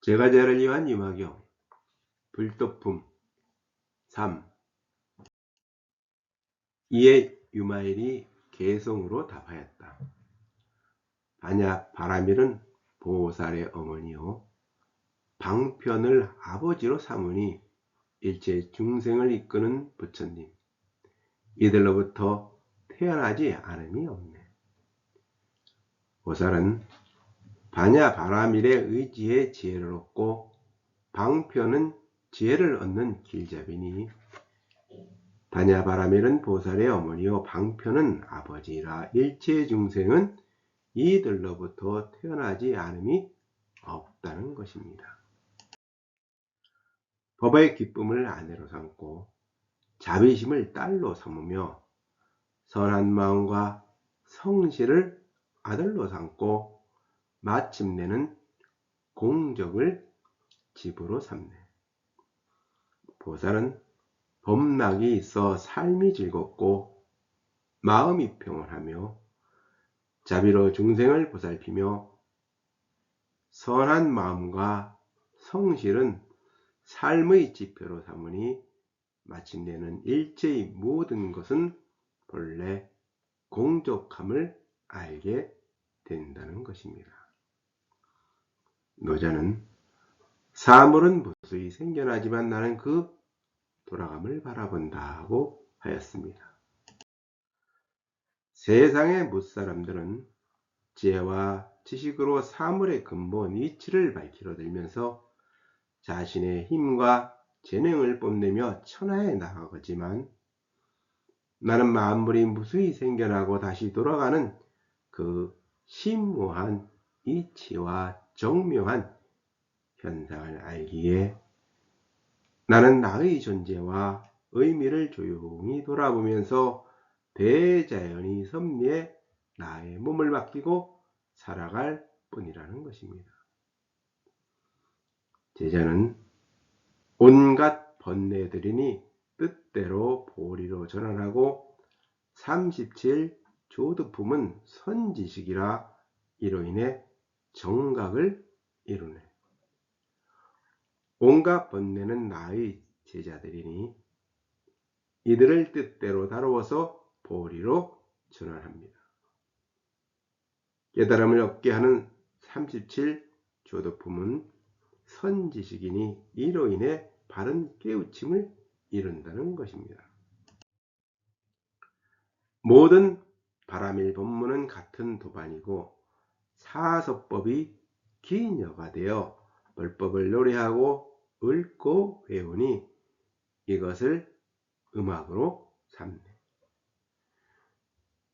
제가제를 위한 유마경 불도품 3. 이에 유마엘이 개성으로 답하였다. 만약 바라밀은 보살의 어머니요 방편을 아버지로 삼으니 일체 중생을 이끄는 부처님, 이들로부터 태어나지 않음이 없네. 보살은 반야 바라밀의 의지에 지혜를 얻고 방편은 지혜를 얻는 길잡이니 반야 바라밀은 보살의 어머니요 방편은 아버지라 일체 중생은 이들로부터 태어나지 않음이 없다는 것입니다. 법의 기쁨을 아내로 삼고 자비심을 딸로 삼으며 선한 마음과 성실을 아들로 삼고 마침내는 공적을 집으로 삼네. 보살은 법락이 있어 삶이 즐겁고 마음이 평온하며 자비로 중생을 보살피며 선한 마음과 성실은 삶의 지표로 삼으니 마침내는 일체의 모든 것은 본래 공적함을 알게 된다는 것입니다. 노자는 사물은 무수히 생겨나지만 나는 그 돌아감을 바라본다고 하였습니다. 세상의 무사람들은 지혜와 지식으로 사물의 근본 이치를 밝히려 들면서 자신의 힘과 재능을 뽐내며 천하에 나아가지만 나는 만물이 무수히 생겨나고 다시 돌아가는 그 심오한 이치와 정묘한 현상을 알기에 나는 나의 존재와 의미를 조용히 돌아보면서 대자연의 섭리에 나의 몸을 맡기고 살아갈 뿐이라는 것입니다. 제자는 온갖 번뇌들이니 뜻대로 보리로 전환하고 37 조드품은 선지식이라 이로 인해 정각을 이루네. 온갖 번뇌는 나의 제자들이니 이들을 뜻대로 다루어서 보리로 전환합니다. 깨달음을 얻게 하는 37 조도품은 선지식이니 이로 인해 바른 깨우침을 이룬다는 것입니다. 모든 바라밀 법문은 같은 도반이고 사서법이 긴 여가 되어 벌법을 노래하고 읊고 외우니 이것을 음악으로 삼네.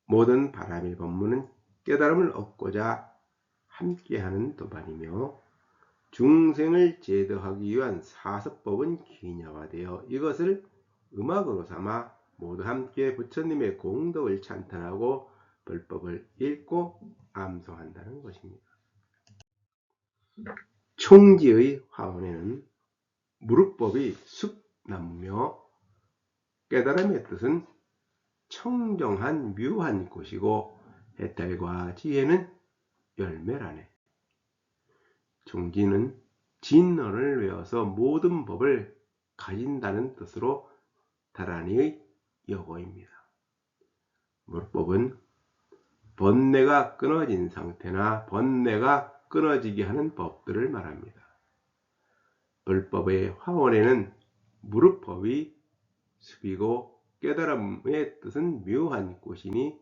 모든 바라밀 법문은 깨달음을 얻고자 함께하는 도반이며 중생을 제도하기 위한 사서법은 기냐화되어 이것을 음악으로 삼아 모두 함께 부처님의 공덕을 찬탄하고 벌법을 읽고 암송한다는 것입니다. 총지의 화원에는 무릇법이 숲나무며 깨달음의 뜻은 청정한 묘한 곳이고 해탈과 지혜는 열매라네. 총지는 진언을 외워서 모든 법을 가진다는 뜻으로 다란이의 여고입니다. 무릇법은 번뇌가 끊어진 상태나 번뇌가 끊어지게 하는 법들을 말합니다. 불법의 화원에는 무릇법이 숲이고 깨달음의 뜻은 묘한 곳이니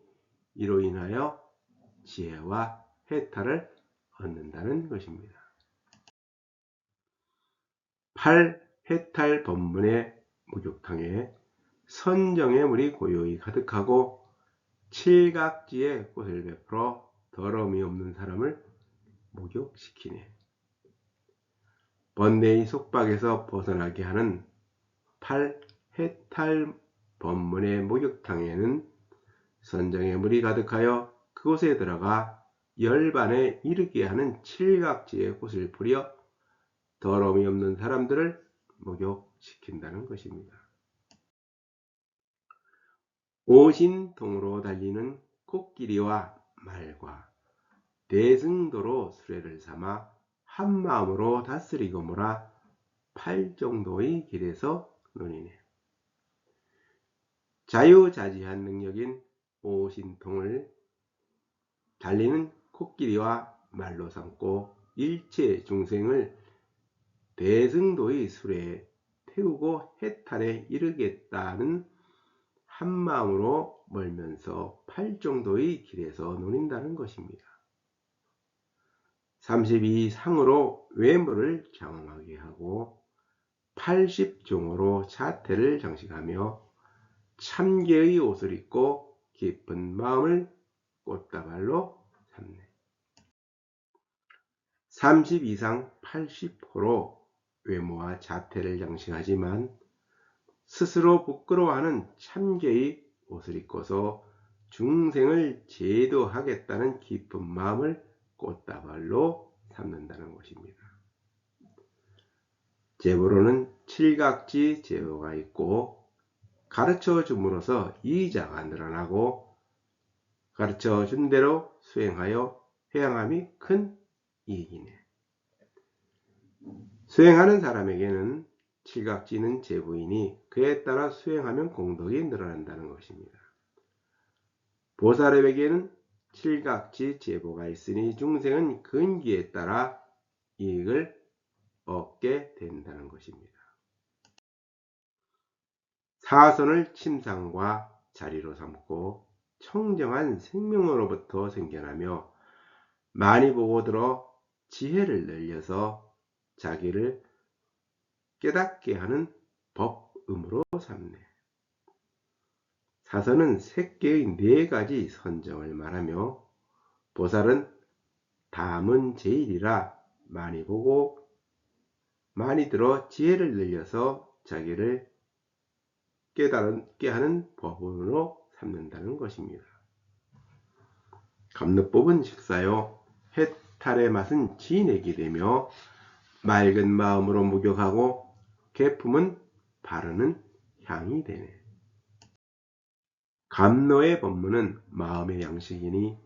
이로 인하여 지혜와 해탈을 얻는다는 것입니다. 8 해탈 법문의 목욕탕에 선정의 물이 고요히 가득하고 칠각지에 꽃을 베풀어 더러움이 없는 사람을 목욕시키네. 번뇌의 속박에서 벗어나게 하는 8 해탈 법문의 목욕탕에는 선정의 물이 가득하여 그곳에 들어가 열반에 이르게 하는 칠각지에 꽃을 뿌려 더러움이 없는 사람들을 목욕시킨다는 것입니다. 오신통으로 달리는 코끼리와 말과 대승도로 수레를 삼아 한마음으로 다스리고모라 8 정도의 길에서 논이네. 자유자재한 능력인 오신통을 달리는 코끼리와 말로 삼고 일체 중생을 대승도의 수레에 태우고 해탈에 이르겠다는 한마음으로 멀면서 8 정도의 길에서 논인다는 것입니다. 32상으로 외모를 장엄하게 하고 80종으로 자태를 장식하며 참개의 옷을 입고 깊은 마음을 꽃다발로 삼네. 32상 80호로 외모와 자태를 장식하지만 스스로 부끄러워하는 참개의 옷을 입고서 중생을 제도하겠다는 깊은 마음을 꽃다발로 삼는다는 것입니다. 제보로는 칠각지 제보가 있고 가르쳐 줌으로써 이자가 늘어나고 가르쳐 준 대로 수행하여 회양함이 큰 이익이네. 수행하는 사람에게는 칠각지는 제보이니 그에 따라 수행하면 공덕이 늘어난다는 것입니다. 보살에게는 칠각지 제보가 있으니 중생은 근기에 따라 이익을 얻게 된다는 것입니다. 사선을 침상과 자리로 삼고 청정한 생명으로부터 생겨나며 많이 보고 들어 지혜를 늘려서 자기를 깨닫게 하는 법음으로 삼네. 사선은 색계의 4가지 선정을 말하며 보살은 담은 제일이라 많이 보고 많이 들어 지혜를 늘려서 자기를 깨닫게 하는 법으로 삼는다는 것입니다. 감로법은 식사요 해탈의 맛은 진액이 되며 맑은 마음으로 목욕하고 개품은 바르는 향이 되네. 감로의 법문은 마음의 양식이니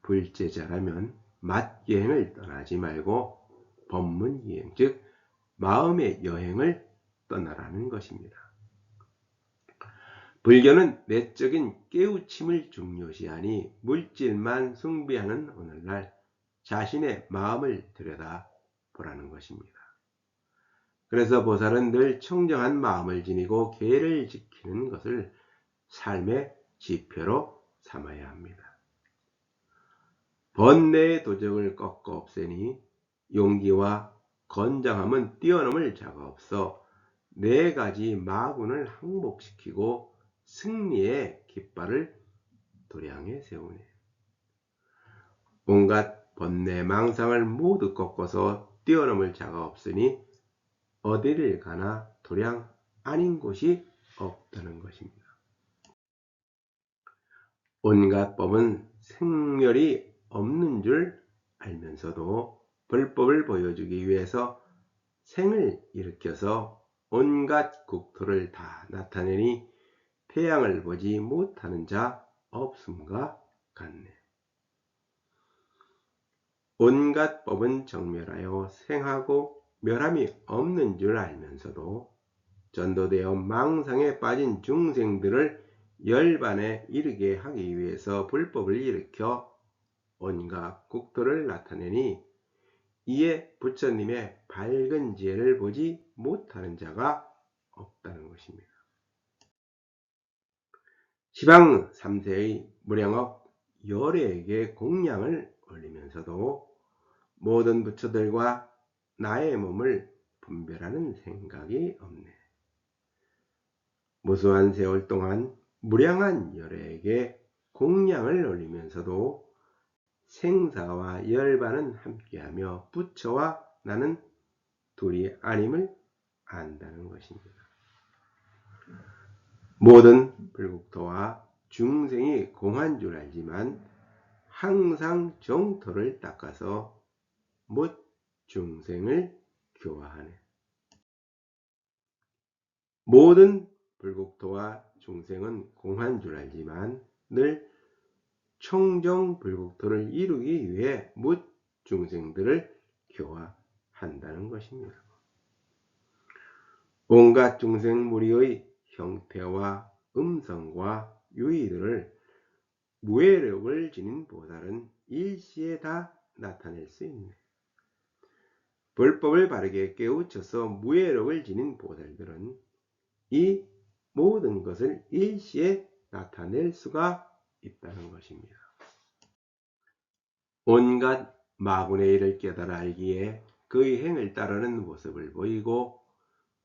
불제자라면 맛여행을 떠나지 말고 법문여행 즉 마음의 여행을 떠나라는 것입니다. 불교는 내적인 깨우침을 중요시하니 물질만 숭배하는 오늘날 자신의 마음을 들여다보라는 것입니다. 그래서 보살은 늘 청정한 마음을 지니고 계를 지키는 것을 삶의 지표로 삼아야 합니다. 번뇌의 도적을 꺾어 없애니 용기와 건장함은 뛰어넘을 자가 없어 4가지 마군을 항복시키고 승리의 깃발을 도량에 세우네. 온갖 번뇌 망상을 모두 꺾어서 뛰어넘을 자가 없으니 어디를 가나 도량 아닌 곳이 없다는 것입니다. 온갖 법은 생멸이 없는 줄 알면서도 불법을 보여주기 위해서 생을 일으켜서 온갖 국토를 다 나타내니 태양을 보지 못하는 자 없음과 같네. 온갖 법은 정멸하여 생하고 멸함이 없는 줄 알면서도 전도되어 망상에 빠진 중생들을 열반에 이르게 하기 위해서 불법을 일으켜 온갖 국토를 나타내니 이에 부처님의 밝은 지혜를 보지 못하는 자가 없다는 것입니다. 시방 3세의 무량업 열애에게 공양을 올리면서도 모든 부처들과 나의 몸을 분별하는 생각이 없네. 무수한 세월 동안 무량한 열애에게 공양을 올리면서도 생사와 열반은 함께하며 부처와 나는 둘이 아님을 안다는 것입니다. 모든 불국토와 중생이 공한 줄 알지만 항상 정토를 닦아서 못 중생을 교화하네. 모든 불국토와 중생은 공한 줄 알지만 늘 청정 불국토를 이루기 위해 못 중생들을 교화하는 한다는 것입니다. 온갖 중생 무리의 형태와 음성과 유의들을 무예력을 지닌 보살은 일시에 다 나타낼 수 있네. 불법을 바르게 깨우쳐서 무예력을 지닌 보살들은 이 모든 것을 일시에 나타낼 수가 있다는 것입니다. 온갖 마군의 일을 깨달아 알기에 그의 행을 따르는 모습을 보이고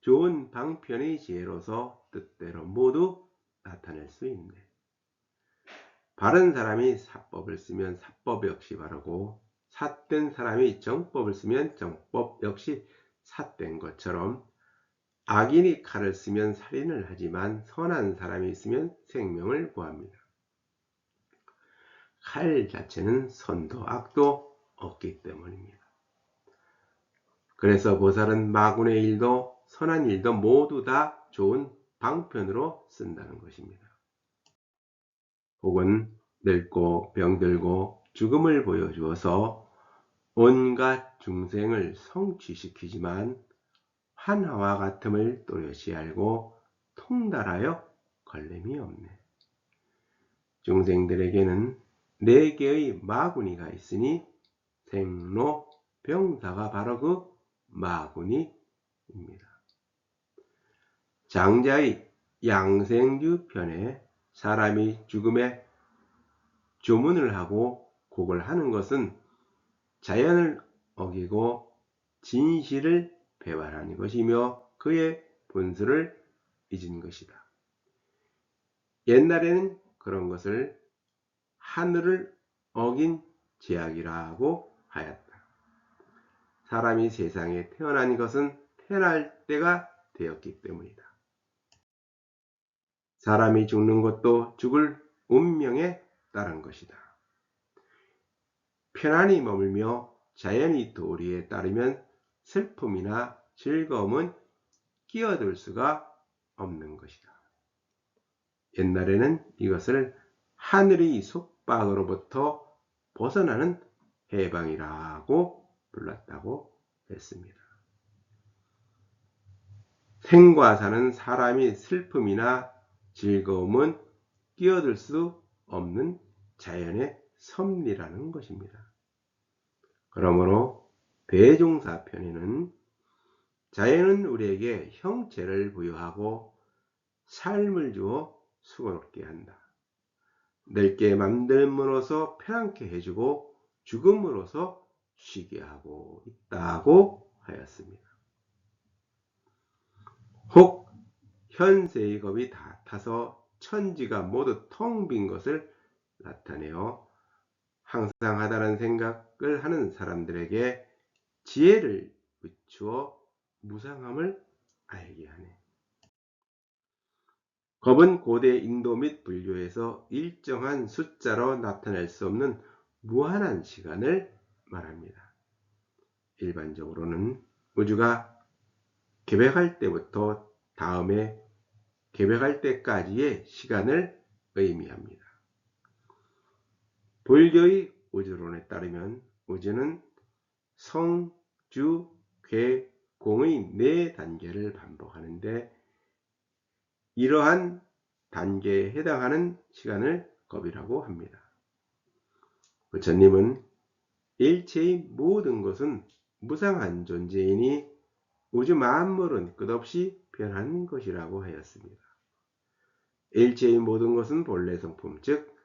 좋은 방편의 지혜로서 뜻대로 모두 나타낼 수 있네. 바른 사람이 사법을 쓰면 사법 역시 바르고 삿된 사람이 정법을 쓰면 정법 역시 삿된 것처럼 악인이 칼을 쓰면 살인을 하지만 선한 사람이 쓰면 생명을 구합니다. 칼 자체는 선도 악도 없기 때문입니다. 그래서 보살은 마군의 일도 선한 일도 모두 다 좋은 방편으로 쓴다는 것입니다. 혹은 늙고 병들고 죽음을 보여주어서 온갖 중생을 성취시키지만 환하와 같음을 또렷이 알고 통달하여 걸림이 없네. 중생들에게는 4개의 마군이가 있으니 생로, 병사가 바로 그 마군이입니다. 장자의 양생주 편에 사람이 죽음에 조문을 하고 곡을 하는 것은 자연을 어기고 진실을 배반하는 것이며 그의 본수를 잊은 것이다. 옛날에는 그런 것을 하늘을 어긴 죄악이라고 하였다. 사람이 세상에 태어난 것은 태어날 때가 되었기 때문이다. 사람이 죽는 것도 죽을 운명에 따른 것이다. 편안히 머물며 자연의 도리에 따르면 슬픔이나 즐거움은 끼어들 수가 없는 것이다. 옛날에는 이것을 하늘의 속박으로부터 벗어나는 해방이라고 불렀다고 했습니다. 생과 사는 사람이 슬픔이나 즐거움은 끼어들 수 없는 자연의 섭리라는 것입니다. 그러므로 대종사편에는 자연은 우리에게 형체를 부여하고 삶을 주어 수고롭게 한다. 늙게 만듦으로써 편안케 해주고 죽음으로써 쉬게 하고 있다고 하였습니다. 혹 현세의 겁이 다 타서 천지가 모두 텅 빈 것을 나타내어 항상 하다는 생각을 하는 사람들에게 지혜를 비추어 무상함을 알게 하네. 겁은 고대 인도 및 불교에서 일정한 숫자로 나타낼 수 없는 무한한 시간을 말합니다. 일반적으로는 우주가 개벽할 때부터 다음에 개벽할 때까지의 시간을 의미합니다. 불교의 우주론에 따르면 우주는 성, 주, 괴, 공의 4단계를 반복하는데 이러한 단계에 해당하는 시간을 겁이라고 합니다. 부처님은 일체의 모든 것은 무상한 존재이니 우주 만물은 끝없이 변하는 것이라고 하였습니다. 일체의 모든 것은 본래 성품, 즉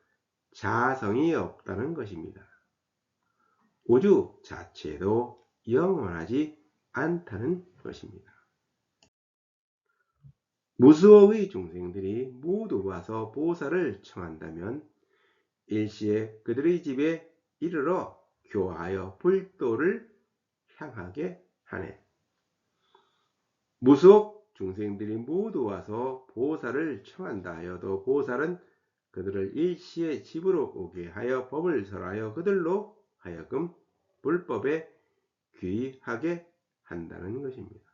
자성이 없다는 것입니다. 우주 자체도 영원하지 않다는 것입니다. 무수의 중생들이 모두 와서 보살을 청한다면 일시에 그들의 집에 이르러 교화하여 불도를 향하게 하네. 무수옥 중생들이 모두 와서 보살을 청한다 하여도 보살은 그들을 일시에 집으로 오게 하여 법을 설하여 그들로 하여금 불법에 귀의하게 한다는 것입니다.